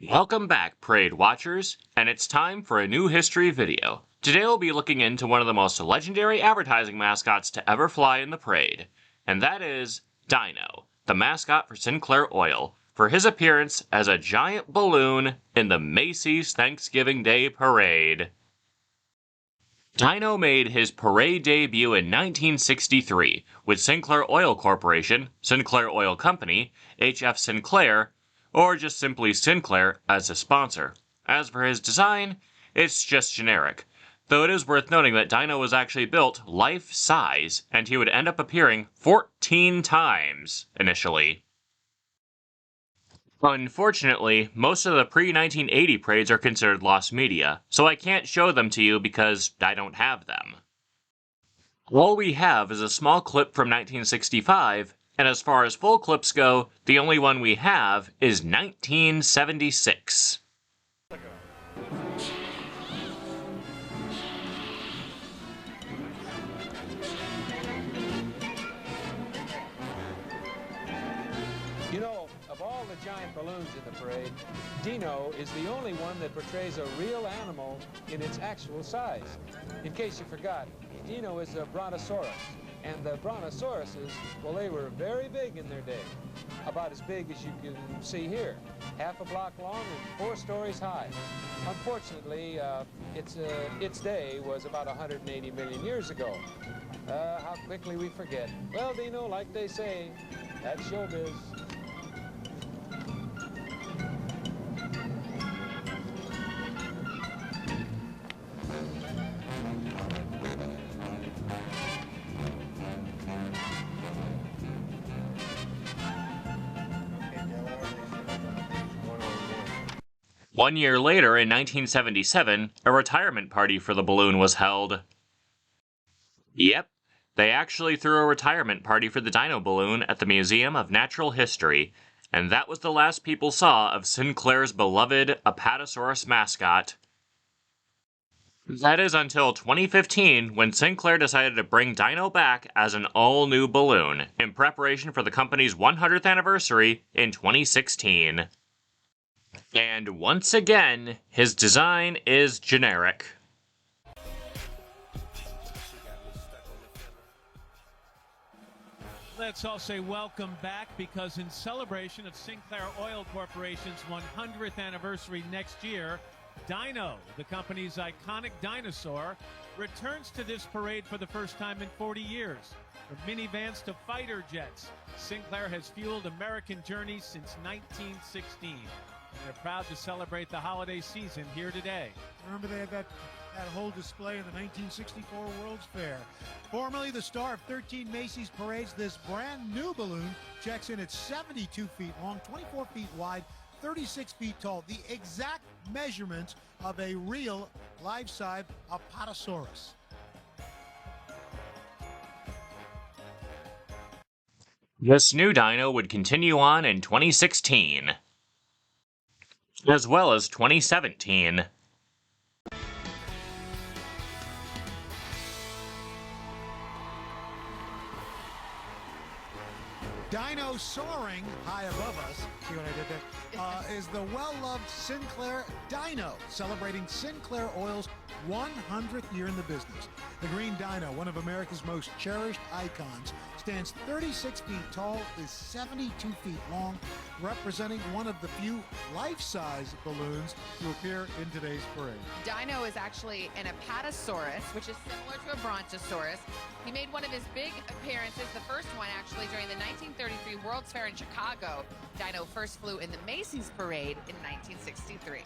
Welcome back, Parade Watchers, and it's time for a new history video. Today we'll be looking into one of the most legendary advertising mascots to ever fly in the parade, and that is Dino, the mascot for Sinclair Oil, for his appearance as a giant balloon in the Macy's Thanksgiving Day Parade. Dino made his parade debut in 1963 with Sinclair Oil Corporation, Sinclair Oil Company, H.F. Sinclair, or just simply Sinclair as a sponsor. As for his design, it's just generic, though it is worth noting that Dino was actually built life-size, and he would end up appearing 14 times initially. Unfortunately, most of the pre-1980 parades are considered lost media, so I can't show them to you because I don't have them. All we have is a small clip from 1965, and as far as full clips go, the only one we have is 1976. You know, of all the giant balloons in the parade, Dino is the only one that portrays a real animal in its actual size. In case you forgot, Dino is a brontosaurus, and the brontosauruses, well, they were very big in their day. About as big as you can see here, half a block long and 4 stories high. Unfortunately, its day was about 180 million years ago. How quickly we forget. Well, Dino, like they say, that's showbiz. One year later, in 1977, a retirement party for the balloon was held. Yep, they actually threw a retirement party for the Dino balloon at the Museum of Natural History, and that was the last people saw of Sinclair's beloved Apatosaurus mascot. That is until 2015, when Sinclair decided to bring Dino back as an all-new balloon, in preparation for the company's 100th anniversary in 2016. And once again, his design is generic. Let's all say welcome back, because in celebration of Sinclair Oil Corporation's 100th anniversary next year, Dino, the company's iconic dinosaur, returns to this parade for the first time in 40 years. From minivans to fighter jets, Sinclair has fueled American journeys since 1916. They're proud to celebrate the holiday season here today. Remember, they had that whole display in the 1964 World's Fair. Formerly the star of 13 Macy's parades, this brand new balloon checks in at 72 feet long, 24 feet wide, 36 feet tall, the exact measurements of a real life-size Apatosaurus. This new Dino would continue on in 2016. As well as 2017. Dino soaring high above us, see what I did there, is the well-loved Sinclair Dino, celebrating Sinclair Oil's 100th year in the business. The green Dino, one of America's most cherished icons, stands 36 feet tall, is 72 feet long, representing one of the few life-size balloons to appear in today's parade. Dino is actually an Apatosaurus, which is similar to a Brontosaurus. He made one of his big appearances, the first one actually during the 1933 World's Fair in Chicago. Dino first flew in the Macy's parade in 1963.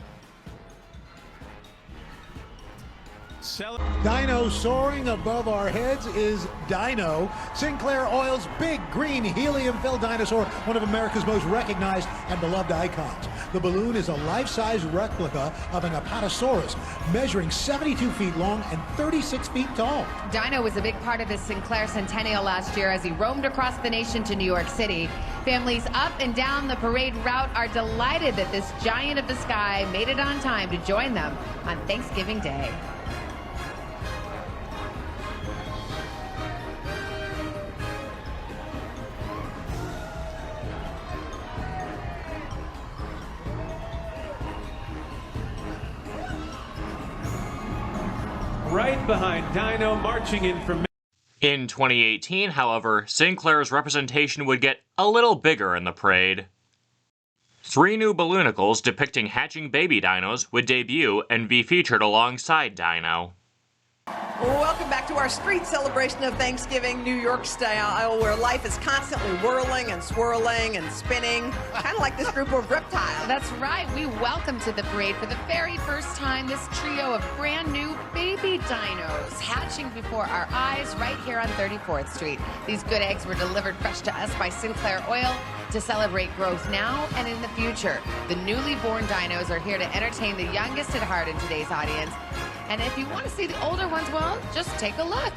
Dino soaring above our heads is Dino, Sinclair Oil's big green helium-filled dinosaur, one of America's most recognized and beloved icons. The balloon is a life-size replica of an Apatosaurus, measuring 72 feet long and 36 feet tall. Dino was a big part of his Sinclair centennial last year as he roamed across the nation to New York City. Families up and down the parade route are delighted that this giant of the sky made it on time to join them on Thanksgiving Day. right behind Dino, marching in for... In 2018, however, Sinclair's representation would get a little bigger in the parade. 3 new balloonicles depicting hatching baby dinos would debut and be featured alongside Dino. Welcome back to our street celebration of Thanksgiving, New York style, where life is constantly whirling and swirling and spinning, kind of like this group of reptiles. That's right. We welcome to the parade for the very first time this trio of brand new baby dinos hatching before our eyes right here on 34th Street. These good eggs were delivered fresh to us by Sinclair Oil to celebrate growth now and in the future. The newly born dinos are here to entertain the youngest at heart in today's audience. And if you want to see the older ones, well, just take a look.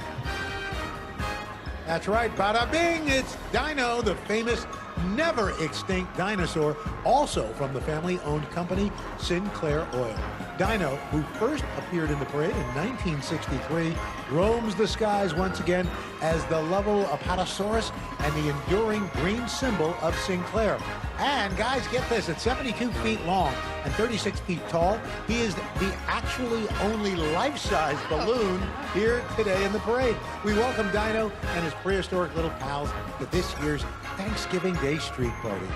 That's right, bada bing, it's Dino, the famous never extinct dinosaur, also from the family-owned company Sinclair Oil. Dino, who first appeared in the parade in 1963, roams the skies once again as the lovable Apatosaurus and the enduring green symbol of Sinclair. And guys, get this, at 72 feet long and 36 feet tall, he is the actually only life-size balloon here today in the parade. We welcome Dino and his prehistoric little pals to this year's Thanksgiving Day street party.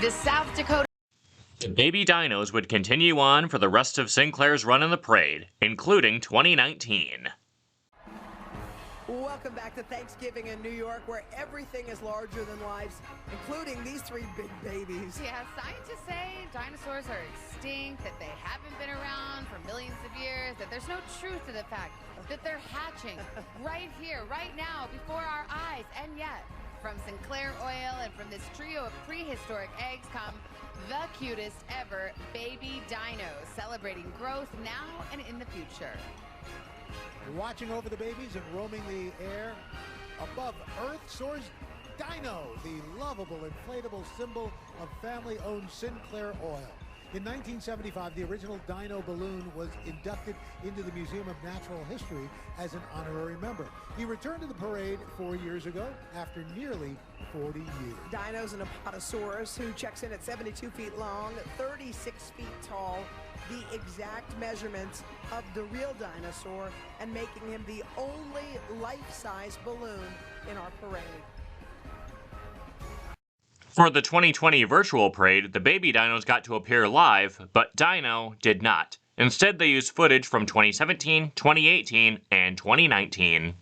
The South Dakota... The baby dinos would continue on for the rest of Sinclair's run in the parade, including 2019. Welcome back to Thanksgiving in New York, where everything is larger than life, including these 3 big babies. Yeah, scientists say dinosaurs are extinct, that they haven't been around for millions of years, that there's no truth to the fact that they're hatching right here, right now, before our eyes. And yet, from Sinclair Oil and from this trio of prehistoric eggs come the cutest ever baby dinos, celebrating growth now and in the future. Watching over the babies and roaming the air above Earth soars Dino, the lovable inflatable symbol of family-owned Sinclair Oil. In 1975, the original Dino balloon was inducted into the Museum of Natural History as an honorary member. He returned to the parade 4 years ago after nearly 40 years. Dino's an Apatosaurus who checks in at 72 feet long, 36 feet tall, the exact measurements of the real dinosaur, and making him the only life-size balloon in our parade. For the 2020 virtual parade, the baby dinos got to appear live, but Dino did not. Instead, they used footage from 2017, 2018, and 2019.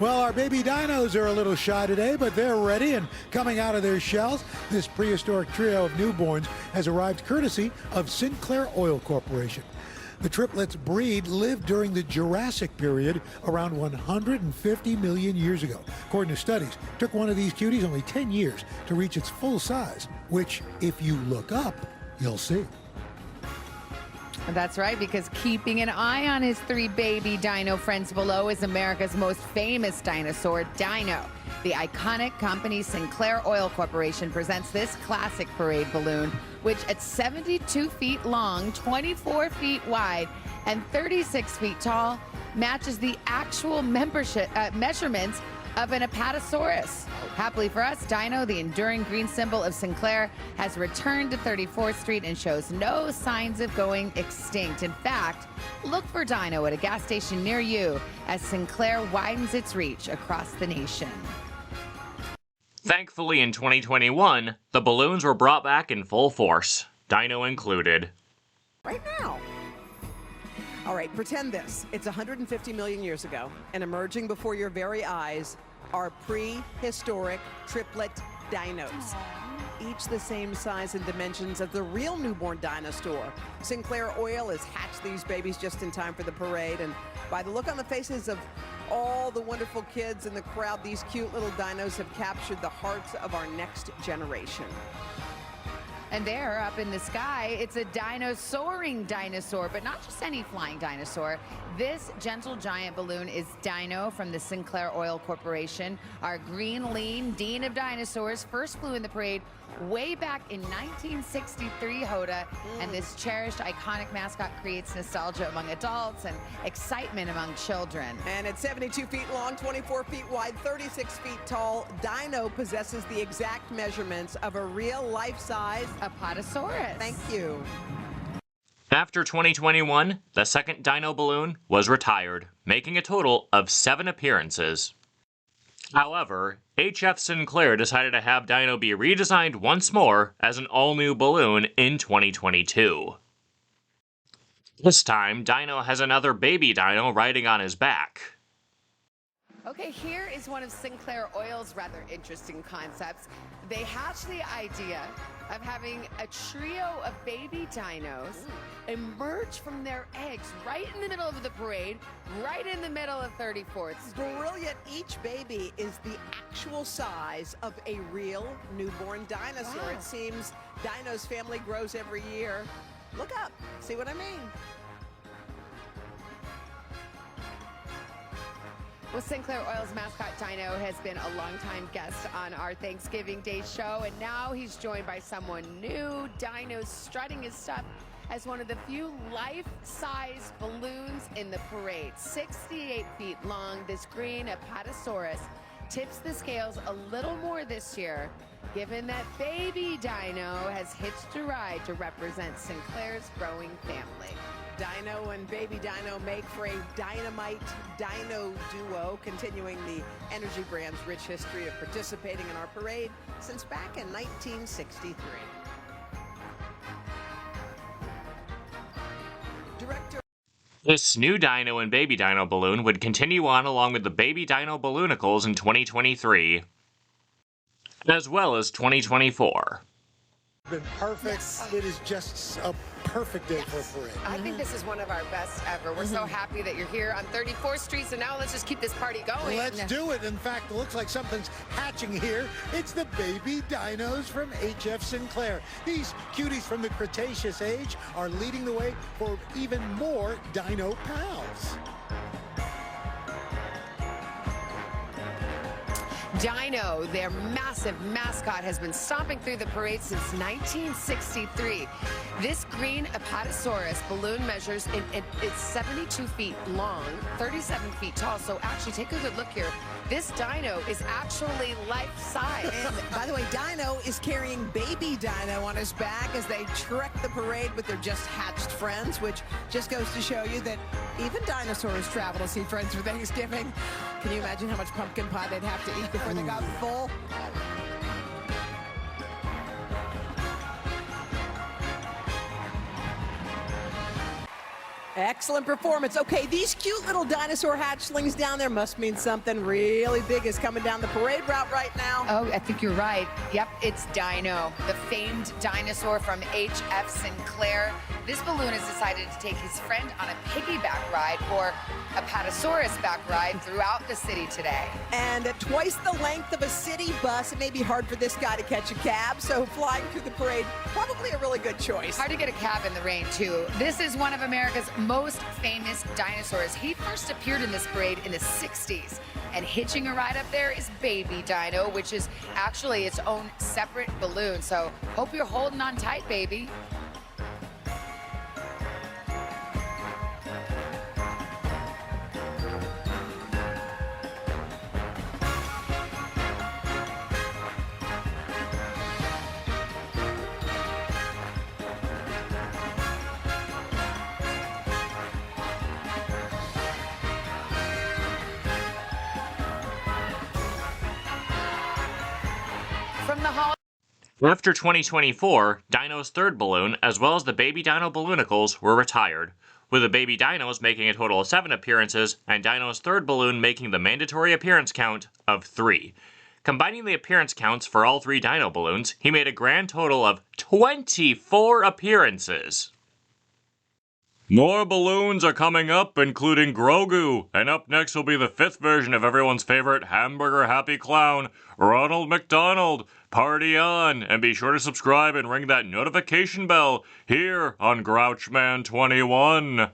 Well, our baby dinos are a little shy today, but they're ready and coming out of their shells. This prehistoric trio of newborns has arrived courtesy of Sinclair Oil Corporation. The triplets' breed lived during the Jurassic period around 150 million years ago. According to studies, it took one of these cuties only 10 years to reach its full size, which, if you look up, you'll see. That's right, because keeping an eye on his 3 baby dino friends below is America's most famous dinosaur, Dino. The iconic company Sinclair Oil Corporation presents this classic parade balloon, which at 72 feet long, 24 feet wide, and 36 feet tall, matches the actual measurements of an Apatosaurus. Happily for us, Dino, the enduring green symbol of Sinclair, has returned to 34th Street and shows no signs of going extinct. In fact, look for Dino at a gas station near you as Sinclair widens its reach across the nation. Thankfully, in 2021, the balloons were brought back in full force, Dino included. Right now. All right, pretend this. It's 150 million years ago, and emerging before your very eyes are prehistoric triplet dinos. Each the same size and dimensions of the real newborn dinosaur. Sinclair Oil has hatched these babies just in time for the parade, and by the look on the faces of all the wonderful kids in the crowd, these cute little dinos have captured the hearts of our next generation. And there, up in the sky, it's a dinosaur-ing dinosaur, but not just any flying dinosaur. This gentle giant balloon is Dino from the Sinclair Oil Corporation. Our green, lean dean of dinosaurs first flew in the parade way back in 1963, Hoda. And this cherished, iconic mascot creates nostalgia among adults and excitement among children. And at 72 feet long, 24 feet wide, 36 feet tall, Dino possesses the exact measurements of a real life-size Apatosaurus. Thank you. After 2021, the second Dino balloon was retired, making a total of 7 appearances. However, HF Sinclair decided to have Dino be redesigned once more as an all-new balloon in 2022. This time, Dino has another baby Dino riding on his back. Okay, here is one of Sinclair Oil's rather interesting concepts. They hatched the idea of having a trio of baby dinos emerge from their eggs right in the middle of the parade, right in the middle of 34th Street. Brilliant. Each baby is the actual size of a real newborn dinosaur. Wow. It seems Dino's family grows every year. Look up, see what I mean? Well, Sinclair Oil's mascot Dino has been a longtime guest on our Thanksgiving Day show, and now he's joined by someone new. Dino's strutting his stuff as one of the few life-size balloons in the parade. 68 feet long, this green Apatosaurus tips the scales a little more this year, given that baby Dino has hitched a ride to represent Sinclair's growing family. Dino and baby Dino make for a dynamite dino duo, continuing the energy brand's rich history of participating in our parade since back in 1963. Director This new Dino and baby Dino balloon would continue on along with the baby Dino balloonicles in 2023, as well as 2024. Been perfect. Yes. It is just a perfect day for a parade. I think this is one of our best ever. We're so happy that you're here on 34th Street, so now let's just keep this party going. Let's do it. In fact, it looks like something's hatching here. It's the baby dinos from HF Sinclair. These cuties from the Cretaceous age are leading the way for even more dino pals. Dino, their massive mascot, has been stomping through the parade since 1963. This green Apatosaurus balloon measures, it's 72 feet long, 37 feet tall. So actually, take a good look here. This Dino is actually life-size. And by the way, Dino is carrying baby Dino on his back as they trek the parade with their just hatched friends, which just goes to show you that even dinosaurs travel to see friends for Thanksgiving. Can you imagine how much pumpkin pie they'd have to eat before they got full? Excellent performance. Okay, these cute little dinosaur hatchlings down there must mean something really big is coming down the parade route right now. Oh, I think you're right. Yep, it's Dino, the famed dinosaur from HF Sinclair. This balloon has decided to take his friend on a piggyback ride, or a Apatosaurus back ride, throughout the city today. And at twice the length of a city bus, it may be hard for this guy to catch a cab, so flying through the parade, probably a really good choice. Hard to get a cab in the rain, too. This is one of America's most famous dinosaurs. He first appeared in this parade in the 60s. And hitching a ride up there is Baby Dino, which is actually its own separate balloon. So hope you're holding on tight, baby. From the hall. After 2024, Dino's third balloon, as well as the baby Dino balloonicles, were retired, with the baby Dinos making a total of 7 appearances, and Dino's third balloon making the mandatory appearance count of 3. Combining the appearance counts for all 3 Dino balloons, he made a grand total of 24 appearances. More balloons are coming up, including Grogu, and up next will be the 5th version of everyone's favorite hamburger happy clown, Ronald McDonald. Party on, and be sure to subscribe and ring that notification bell here on Grouchman 21.